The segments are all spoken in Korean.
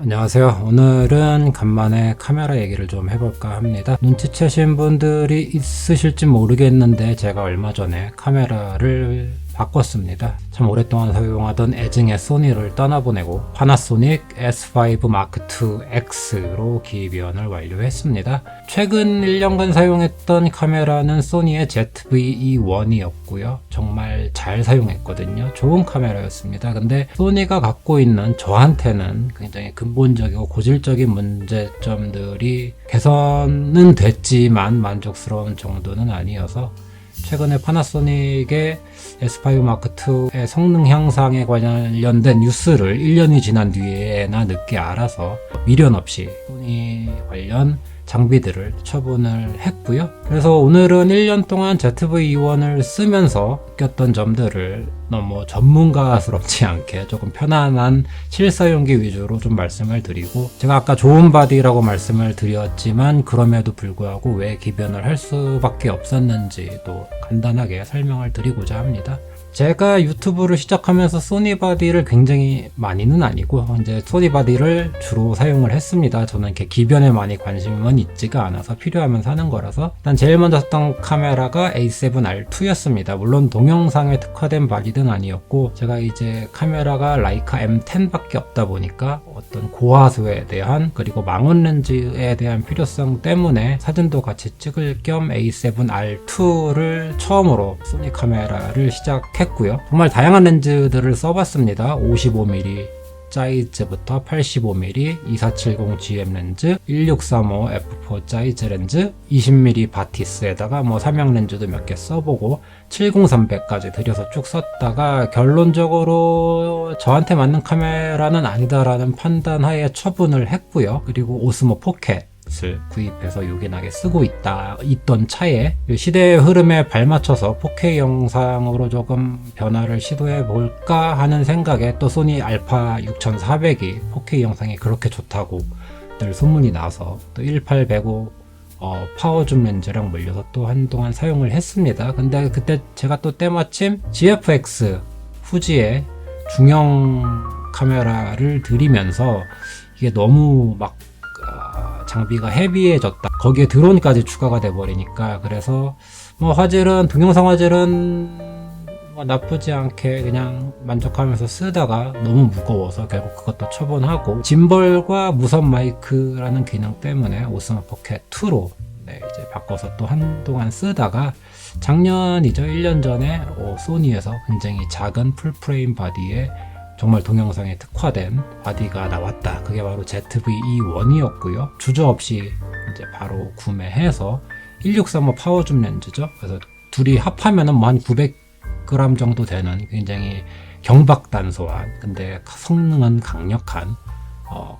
안녕하세요. 오늘은 간만에 카메라 얘기를 좀 해볼까 합니다. 눈치채신 분들이 있으실지 모르겠는데 제가 얼마 전에 카메라를 바꿨습니다. 참 오랫동안 사용하던 애증의 소니를 떠나보내고 파나소닉 S5 Mark II X로 기변을 완료했습니다. 최근 1년간 사용했던 카메라는 소니의 ZV-E1이었고요. 정말 잘 사용했거든요. 좋은 카메라였습니다. 근데 소니가 갖고 있는 저한테는 굉장히 근본적이고 고질적인 문제점들이 개선은 됐지만 만족스러운 정도는 아니어서 최근에 파나소닉의 S5 Mark2의 성능 향상에 관련된 뉴스를 1년이 지난 뒤에나 늦게 알아서 미련 없이 소니 관련 장비들을 처분을 했고요. 그래서 오늘은 1년 동안 ZV-E1을 쓰면서 느꼈던 점들을 너무 전문가스럽지 않게 조금 편안한 실사용기 위주로 좀 말씀을 드리고, 제가 아까 좋은 바디라고 말씀을 드렸지만 그럼에도 불구하고 왜 기변을 할 수밖에 없었는지도 간단하게 설명을 드리고자 합니다. 제가 유튜브를 시작하면서 소니 바디를 굉장히 많이는 아니고 이제 소니 바디를 주로 사용을 했습니다. 저는 이렇게 기변에 많이 관심은 있지가 않아서 필요하면 사는 거라서. 일단 제일 먼저 썼던 카메라가 A7R2였습니다. 물론 동영상에 특화된 바디는 아니었고, 제가 이제 카메라가 라이카 M10밖에 없다 보니까 어떤 고화소에 대한, 그리고 망원 렌즈에 대한 필요성 때문에 사진도 같이 찍을 겸 A7R2를 처음으로 소니 카메라를 시작했고요. 정말 다양한 렌즈들을 써봤습니다. 55mm 사이즈부터 85mm 2470GM 렌즈, 1635 f4 사이즈 렌즈, 20mm 바티스에다가 삼양 렌즈도 몇 개 써보고 70-300까지 들여서 쭉 썼다가 결론적으로 저한테 맞는 카메라는 아니다라는 판단하에 처분을 했고요. 그리고 오스모 포켓 을 구입해서 요긴하게 쓰고 있던 차에 시대의 흐름에 발맞춰서 4K 영상으로 조금 변화를 시도해 볼까 하는 생각에, 또 소니 알파 6400이 4K 영상이 그렇게 좋다고 늘 소문이 나서 또 18-105 파워줌 렌즈랑 물려서 또 한동안 사용을 했습니다. 근데 그때 제가 또 때마침 GFX 후지의 중형 카메라를 들이면서 이게 너무 장비가 헤비해졌다. 거기에 드론까지 추가가 돼 버리니까, 그래서 화질은, 동영상 화질은 나쁘지 않게 그냥 만족하면서 쓰다가 너무 무거워서 결국 그것도 처분하고, 짐벌과 무선 마이크라는 기능 때문에 오스모 포켓 2로 이제 바꿔서 또 한동안 쓰다가 작년이죠. 1년 전에 소니에서 굉장히 작은 풀프레임 바디에 정말 동영상에 특화된 바디가 나왔다. 그게 바로 ZV-E1이었고요. 주저없이 이제 바로 구매해서 1635 파워줌 렌즈죠. 그래서 둘이 합하면은 한 900g 정도 되는 굉장히 경박단소한, 근데 성능은 강력한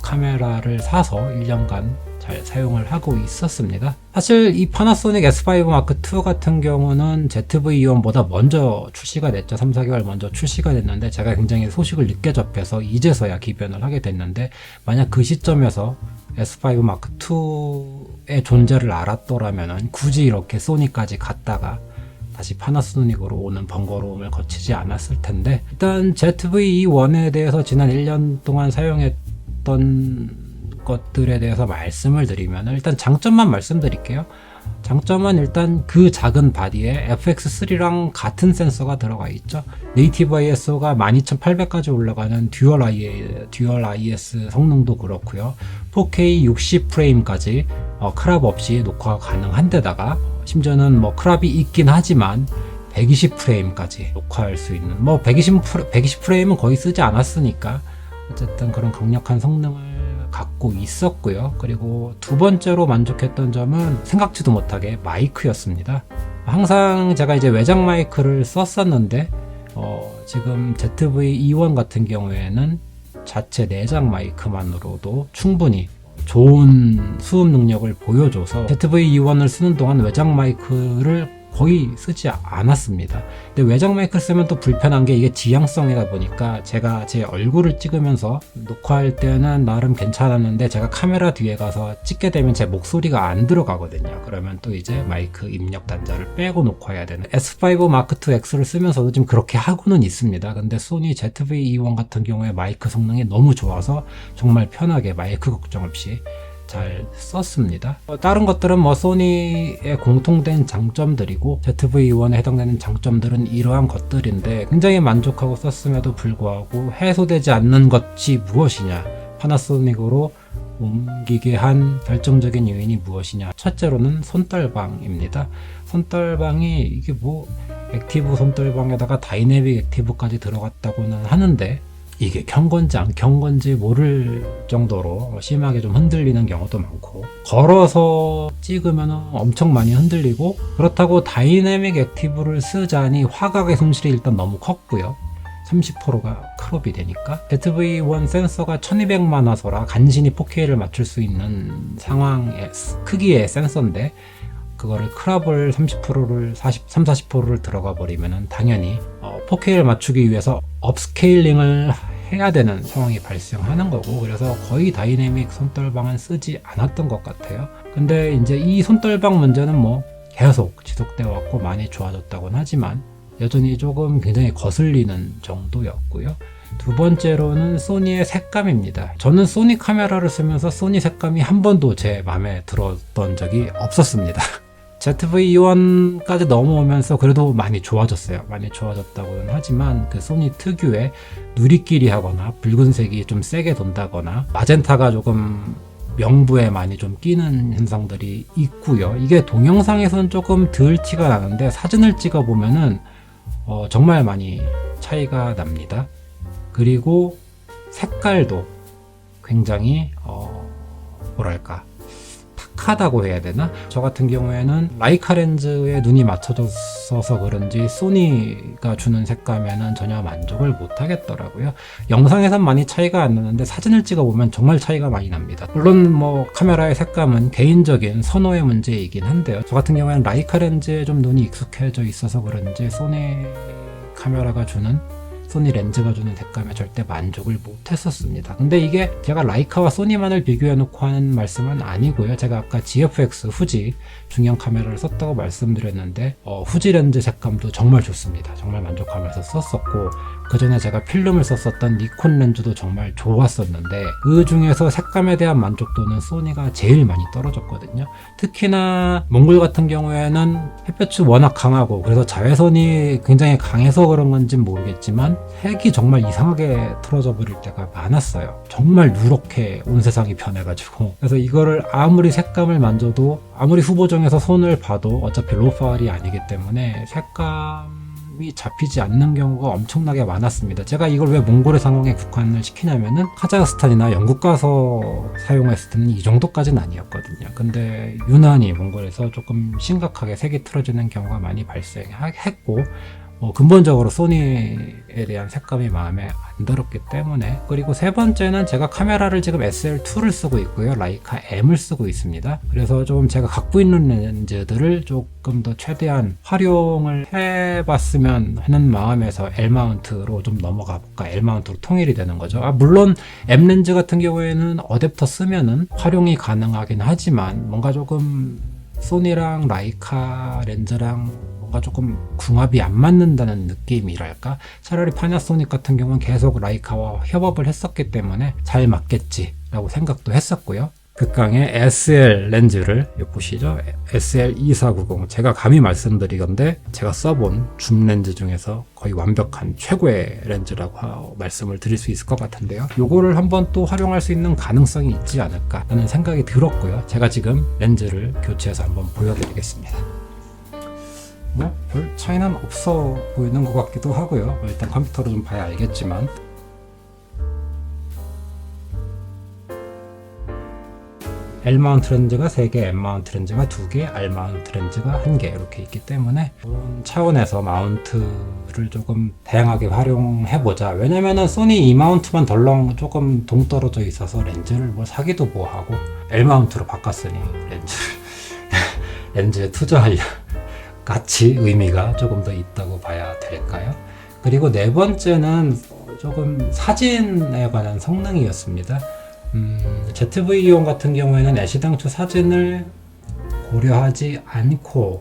카메라를 사서 1년간 잘 사용을 하고 있었습니다. 사실 이 파나소닉 S5 Mark II 같은 경우는 ZV-E1보다 먼저 출시가 됐죠. 3-4개월 먼저 출시가 됐는데 제가 굉장히 소식을 늦게 접해서 이제서야 기변을 하게 됐는데, 만약 그 시점에서 S5 Mark II의 존재를 알았더라면 굳이 이렇게 소니까지 갔다가 다시 파나소닉으로 오는 번거로움을 거치지 않았을 텐데, 일단 ZV-E1에 대해서 지난 1년 동안 사용했던 것들에 대해서 말씀을 드리면, 일단 장점만 말씀드릴게요. 장점은 일단 그 작은 바디에 FX3랑 같은 센서가 들어가 있죠. 네이티브 ISO가 12800까지 올라가는 듀얼 IS 성능도 그렇고요. 4K 60프레임까지 크랍 없이 녹화가 가능한 데다가, 심지어는 크랍이 있긴 하지만 120프레임까지 녹화할 수 있는, 120프레임은 거의 쓰지 않았으니까 어쨌든 그런 강력한 성능을 갖고 있었고요. 그리고 두 번째로 만족했던 점은 생각지도 못하게 마이크였습니다. 항상 제가 이제 외장 마이크를 썼었는데 지금 ZV-E1 같은 경우에는 자체 내장 마이크만으로도 충분히 좋은 수음 능력을 보여줘서 ZV-E1을 쓰는 동안 외장 마이크를 거의 쓰지 않았습니다. 근데 외장 마이크를 쓰면 또 불편한 게 이게 지향성이다 보니까 제가 제 얼굴을 찍으면서 녹화할 때는 나름 괜찮았는데 제가 카메라 뒤에 가서 찍게 되면 제 목소리가 안 들어가거든요. 그러면 또 이제 마이크 입력 단자를 빼고 녹화해야 되는 S5 Mark II X를 쓰면서도 지금 그렇게 하고는 있습니다. 근데 소니 ZV-E1 같은 경우에 마이크 성능이 너무 좋아서 정말 편하게 마이크 걱정 없이 잘 썼습니다. 다른 것들은 뭐 소니의 공통된 장점들이고 ZV-E1에 해당되는 장점들은 이러한 것들인데 굉장히 만족하고 썼음에도 불구하고 해소되지 않는 것이 무엇이냐, 파나소닉으로 옮기게 한 결정적인 요인이 무엇이냐. 첫째로는 손떨방입니다. 손떨방이 이게 뭐 액티브 손떨방에다가 다이내믹 액티브까지 들어갔다고는 하는데 이게 켠 건지 안 켠 건지 모를 정도로 심하게 좀 흔들리는 경우도 많고, 걸어서 찍으면 엄청 많이 흔들리고, 그렇다고 다이내믹 액티브를 쓰자니 화각의 손실이 일단 너무 컸고요. 30%가 크롭이 되니까. ZV-1 센서가 1200만 화소라 간신히 4K를 맞출 수 있는 상황의 크기의 센서인데 그거를 크롭을 30%를 40-40%를 들어가 버리면은 당연히 4K를 맞추기 위해서 업스케일링을 해야 되는 상황이 발생하는 거고, 그래서 거의 다이내믹 손떨방은 쓰지 않았던 것 같아요. 근데 이제 이 손떨방 문제는 뭐 계속 지속되어 왔고 많이 좋아졌다고는 하지만 여전히 조금 굉장히 거슬리는 정도였고요. 두 번째로는 소니의 색감입니다. 저는 소니 카메라를 쓰면서 소니 색감이 한 번도 제 마음에 들었던 적이 없었습니다. ZV-E1까지 넘어오면서 그래도 많이 좋아졌어요. 많이 좋아졌다고는 하지만 그 소니 특유의 누리끼리 하거나 붉은색이 좀 세게 돈다거나 마젠타가 조금 명부에 많이 좀 끼는 현상들이 있고요. 이게 동영상에서는 조금 덜 티가 나는데 사진을 찍어 보면은 정말 많이 차이가 납니다. 그리고 색깔도 굉장히 뭐랄까 탁하다고 해야 되나? 저 같은 경우에는 라이카 렌즈에 눈이 맞춰졌어서 그런지 소니가 주는 색감에는 전혀 만족을 못 하겠더라고요. 영상에선 많이 차이가 안 나는데 사진을 찍어보면 정말 차이가 많이 납니다. 물론 뭐 카메라의 색감은 개인적인 선호의 문제이긴 한데요. 저 같은 경우에는 라이카 렌즈에 좀 눈이 익숙해져 있어서 그런지 소니 카메라가 주는 소니 렌즈가 주는 색감에 절대 만족을 못했었습니다. 근데 이게 제가 라이카와 소니만을 비교해놓고 하는 말씀은 아니고요. 제가 아까 GFX 후지 중형 카메라를 썼다고 말씀드렸는데 후지 렌즈 색감도 정말 좋습니다. 정말 만족하면서 썼었고, 그 전에 제가 필름을 썼었던 니콘 렌즈도 정말 좋았었는데 그 중에서 색감에 대한 만족도는 소니가 제일 많이 떨어졌거든요. 특히나 몽골 같은 경우에는 햇볕이 워낙 강하고 그래서 자외선이 굉장히 강해서 그런 건지 모르겠지만 색이 정말 이상하게 틀어져 버릴 때가 많았어요. 정말 누렇게 온 세상이 변해가지고. 그래서 이거를 아무리 색감을 만져도, 아무리 후보정에서 손을 봐도 어차피 로파일이 아니기 때문에 색감이 잡히지 않는 경우가 엄청나게 많았습니다. 제가 이걸 왜 몽골의 상황에 국한을 시키냐면은 카자흐스탄이나 영국 가서 사용했을 때는 이 정도까지는 아니었거든요. 근데 유난히 몽골에서 조금 심각하게 색이 틀어지는 경우가 많이 발생했고, 근본적으로 소니에 대한 색감이 마음에 안 들었기 때문에. 그리고 세 번째는 제가 카메라를 지금 SL2를 쓰고 있고요. 라이카 M을 쓰고 있습니다. 그래서 좀 제가 갖고 있는 렌즈들을 조금 더 최대한 활용을 해봤으면 하는 마음에서 L마운트로 좀 넘어가 볼까. L마운트로 통일이 되는 거죠. 물론 M 렌즈 같은 경우에는 어댑터 쓰면은 활용이 가능하긴 하지만 뭔가 조금 소니랑 라이카 렌즈랑 뭔가 조금 궁합이 안 맞는다는 느낌이랄까? 차라리 파나소닉 같은 경우는 계속 라이카와 협업을 했었기 때문에 잘 맞겠지라고 생각도 했었고요. 극강의 SL 렌즈를 보시죠. SL2490. 제가 감히 말씀드리건데 제가 써본 줌 렌즈 중에서 거의 완벽한 최고의 렌즈라고 말씀을 드릴 수 있을 것 같은데요. 요거를 한번 또 활용할 수 있는 가능성이 있지 않을까 라는 생각이 들었고요. 제가 지금 렌즈를 교체해서 한번 보여드리겠습니다. 뭐 별 차이는 없어 보이는 것 같기도 하고요. 일단 컴퓨터로 좀 봐야 알겠지만, L마운트 렌즈가 3개, M마운트 렌즈가 2개, R마운트 렌즈가 1개 이렇게 있기 때문에 그런 차원에서 마운트를 조금 다양하게 활용해보자. 왜냐면은 소니 E마운트만 덜렁 조금 동떨어져 있어서 렌즈를 뭐 사기도 뭐하고 L마운트로 바꿨으니 렌즈에 투자하려 같이 의미가 조금 더 있다고 봐야 될까요? 그리고 네 번째는 조금 사진에 관한 성능이었습니다. ZV-E1 같은 경우에는 애시당초 사진을 고려하지 않고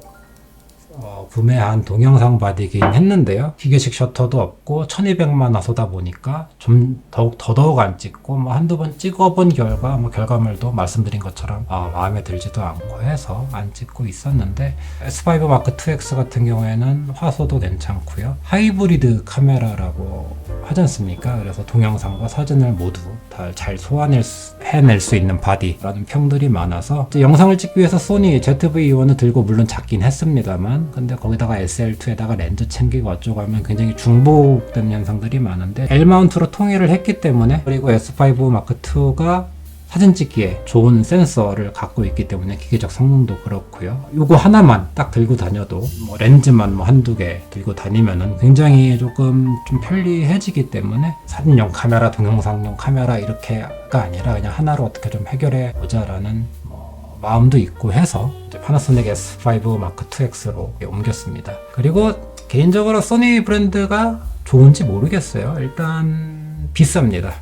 구매한 동영상 바디긴 했는데요. 기계식 셔터도 없고 1200만 화소다 보니까 좀 더더욱 안 찍고 한두 번 찍어본 결과 결과물도 말씀드린 것처럼 마음에 들지도 않고 해서 안 찍고 있었는데 S5 Mark IIX 같은 경우에는 화소도 괜찮고요. 하이브리드 카메라라고 하지 않습니까? 그래서 동영상과 사진을 모두 다 잘 소화해낼 수 있는 바디라는 평들이 많아서 이제 영상을 찍기 위해서 소니 ZV-E1을 들고 물론 잡긴 했습니다만 근데 거기다가 SL2에다가 렌즈 챙기고 어쩌고 하면 굉장히 중복된 현상들이 많은데 L 마운트로 통일을 했기 때문에 그리고 S5 Mark II가 사진 찍기에 좋은 센서를 갖고 있기 때문에 기계적 성능도 그렇고요. 요거 하나만 딱 들고 다녀도 렌즈만 한두 개 들고 다니면은 굉장히 조금 좀 편리해지기 때문에 사진용 카메라, 동영상용 카메라 이렇게가 아니라 그냥 하나로 어떻게 좀 해결해 보자라는 마음도 있고 해서 이제 파나소닉 S5 Mark IIX로 옮겼습니다. 그리고 개인적으로 소니 브랜드가 좋은지 모르겠어요. 일단 비쌉니다.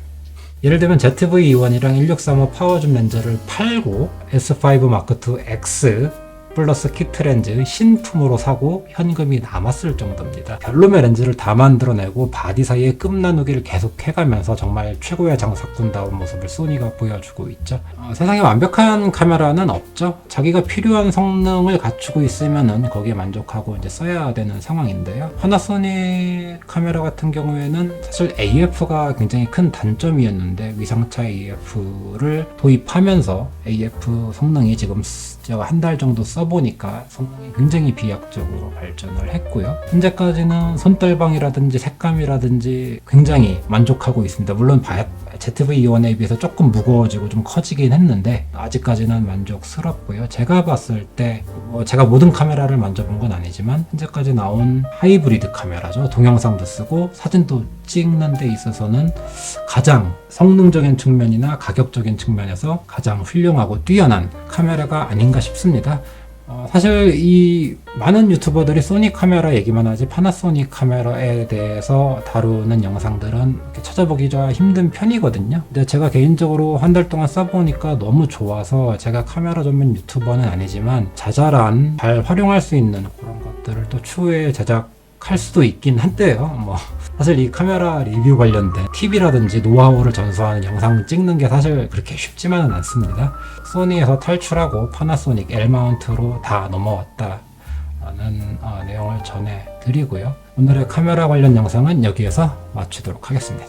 예를 들면 ZV-E1이랑 1635 파워줌 렌즈를 팔고 S5 Mark II X 플러스 키트 렌즈 신품으로 사고 현금이 남았을 정도입니다. 별로의 렌즈를 다 만들어내고 바디 사이에 끔 나누기를 계속 해가면서 정말 최고의 장사꾼다운 모습을 소니가 보여주고 있죠. 세상에 완벽한 카메라는 없죠. 자기가 필요한 성능을 갖추고 있으면은 거기에 만족하고 이제 써야 되는 상황인데요. 파나소닉 카메라 같은 경우에는 사실 AF가 굉장히 큰 단점이었는데 위상차 AF를 도입하면서 AF 성능이 지금 제가 한 달 정도 써보니까 성능이 굉장히 비약적으로 발전을 했고요. 현재까지는 손떨방이라든지 색감이라든지 굉장히 만족하고 있습니다. 물론 ZV-E1에 비해서 조금 무거워지고 좀 커지긴 했는데 아직까지는 만족스럽고요. 제가 봤을 때 제가 모든 카메라를 만져본 건 아니지만 현재까지 나온 하이브리드 카메라죠. 동영상도 쓰고 사진도 찍는 데 있어서는 가장 성능적인 측면이나 가격적인 측면에서 가장 훌륭하고 뛰어난 카메라가 아닌가 싶습니다. 사실 이 많은 유튜버들이 소니 카메라 얘기만 하지 파나소닉 카메라에 대해서 다루는 영상들은 이렇게 찾아보기가 힘든 편이거든요. 근데 제가 개인적으로 한 달 동안 써보니까 너무 좋아서 제가 카메라 전문 유튜버는 아니지만 자잘한 잘 활용할 수 있는 그런 것들을 또 추후에 제작할 수도 있긴 한데요. 사실 이 카메라 리뷰 관련된 팁이라든지 노하우를 전수하는 영상 찍는 게 사실 그렇게 쉽지만은 않습니다. 소니에서 탈출하고 파나소닉 L-마운트로 다 넘어왔다라는 내용을 전해드리고요. 오늘의 카메라 관련 영상은 여기에서 마치도록 하겠습니다.